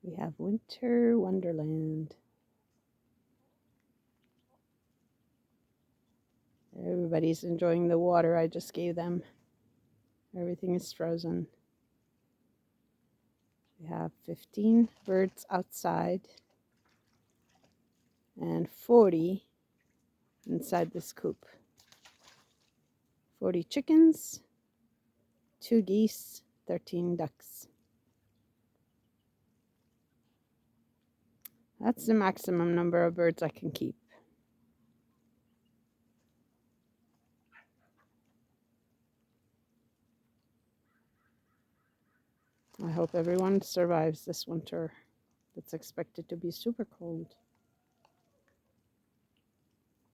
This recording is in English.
We have Winter Wonderland. Everybody's enjoying the water I just gave them. Everything is frozen. We have 15 birds outside and 40 inside this coop. 40 chickens, 2 geese, 13 ducks. That's the maximum number of birds I can keep. I hope everyone survives this winter. It's expected to be super cold.